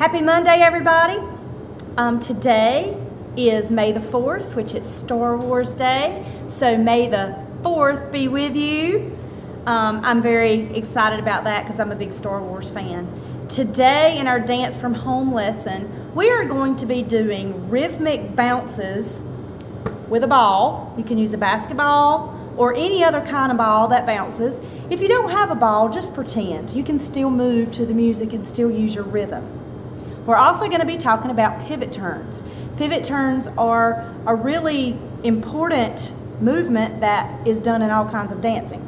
Happy Monday, everybody. Today is May the 4th, which is Star Wars Day. So May the 4th be with you. I'm very excited about that because I'm a big Star Wars fan. Today in our Dance from Home lesson, we are going to be doing rhythmic bounces with a ball. You can use a basketball or any other kind of ball that bounces. If you don't have a ball, just pretend. You can still move to the music and still use your rhythm. We're also going to be talking about pivot turns. Pivot turns are a really important movement that is done in all kinds of dancing.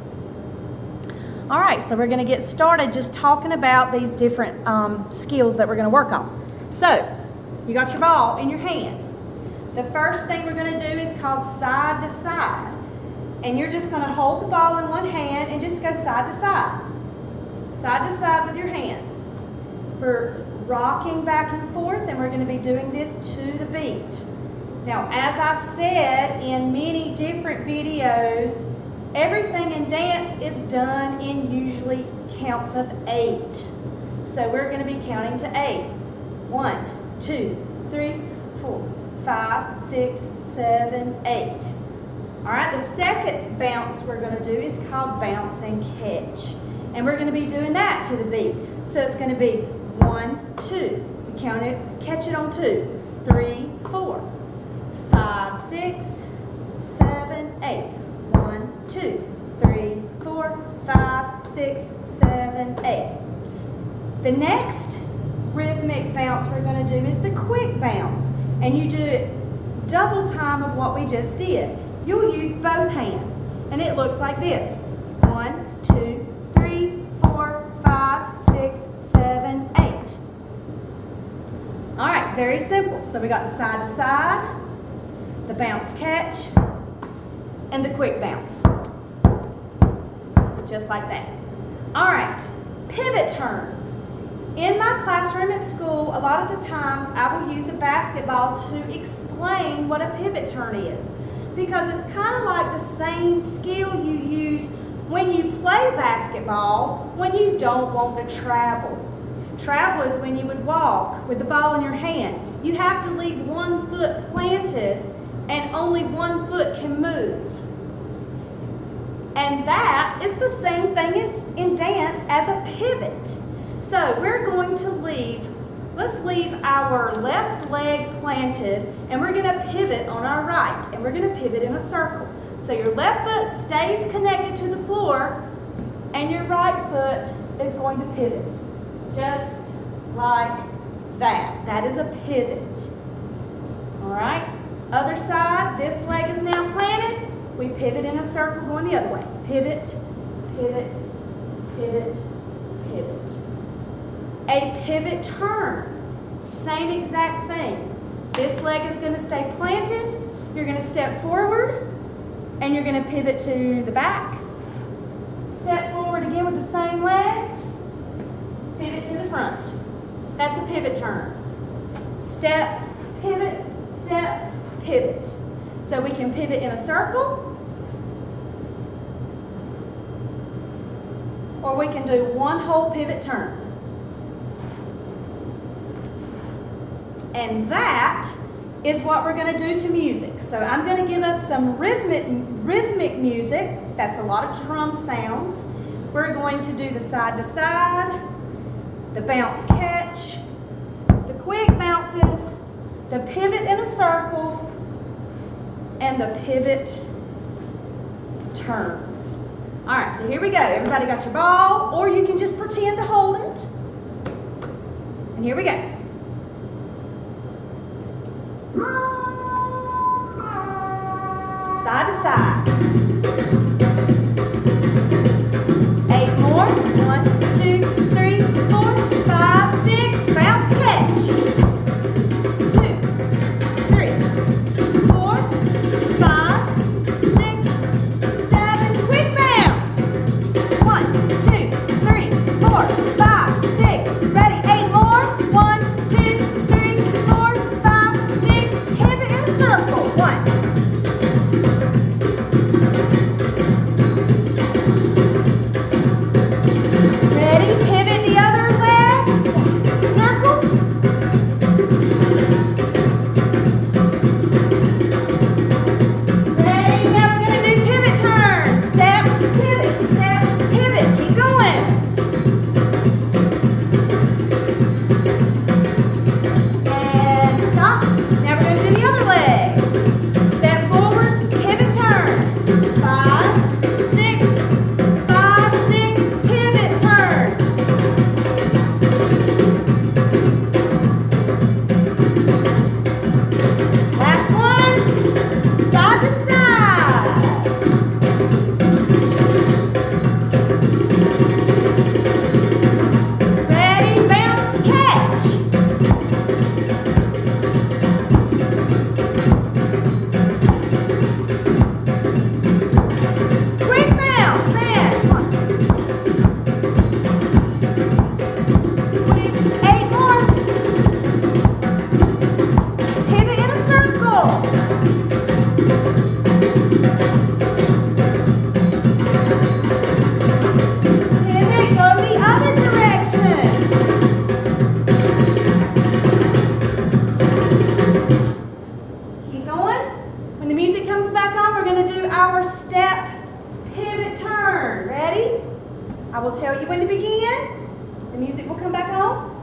All right, so we're going to get started just talking about these different skills that we're going to work on. So, you got your ball in your hand. The first thing we're going to do is called side to side. And you're just going to hold the ball in one hand and just go side to side. Side to side with your hands. We're rocking back and forth, and we're going to be doing this to the beat. Now, as I said in many different videos, everything in dance is done in usually counts of 8. So we're going to be counting to 8. 1, 2, 3, 4, 5, 6, 7, 8. All right, the second bounce we're going to do is called bounce and catch. And we're going to be doing that to the beat. So it's going to be 1, 2. We count it, catch it on 2. 3, 4, 5, 6, 7, 8. 1, 2, 3, 4, 5, 6, 7, 8. The next rhythmic bounce we're going to do is the quick bounce. And you do it double time of what we just did. You'll use both hands. And it looks like this. 1, 2, 3, 4, 5, 6, 7, 8. All right, very simple. So we got the side to side, the bounce catch, and the quick bounce. Just like that. All right, pivot turns. In my classroom at school, a lot of the times I will use a basketball to explain what a pivot turn is, because it's kind of like the same skill you use when you play basketball when you don't want to travel. Travel is when you would walk with the ball in your hand. You have to leave one foot planted and only one foot can move. And that is the same thing as in dance as a pivot. So we're going to let's leave our left leg planted, and we're going to pivot on our right, and we're going to pivot in a circle. So your left foot stays connected to the floor, and your right foot is going to pivot. Just like that. That is a pivot. All right? Other side, this leg is now planted. We pivot in a circle going the other way. Pivot, pivot, pivot, pivot. A pivot turn. Same exact thing. This leg is going to stay planted. You're going to step forward, and you're going to pivot to the back. Step forward again with the same leg. Pivot to the front. That's a pivot turn. Step, pivot, step, pivot. So we can pivot in a circle, or we can do one whole pivot turn. And that is what we're going to do to music. So I'm going to give us some rhythmic music. That's a lot of drum sounds. We're going to do the side to side, the bounce catch, the quick bounces, the pivot in a circle, and the pivot turns. All right, so here we go. Everybody got your ball, or you can just pretend to hold it. And here we go. Side to side. 8 more. 1, 2, 3, 4, 5, 6. Bounce catch. 2, 3, 4, 5, 6, 7. Quick bounce. 1, 2, 3, 4, 5, 6. Ready? 8 more. 1, 2, 3, 4, 5, 6. Pivot in a circle. 1, When the music comes back on, we're going to do our step pivot turn. Ready? I will tell you when to begin. The music will come back on.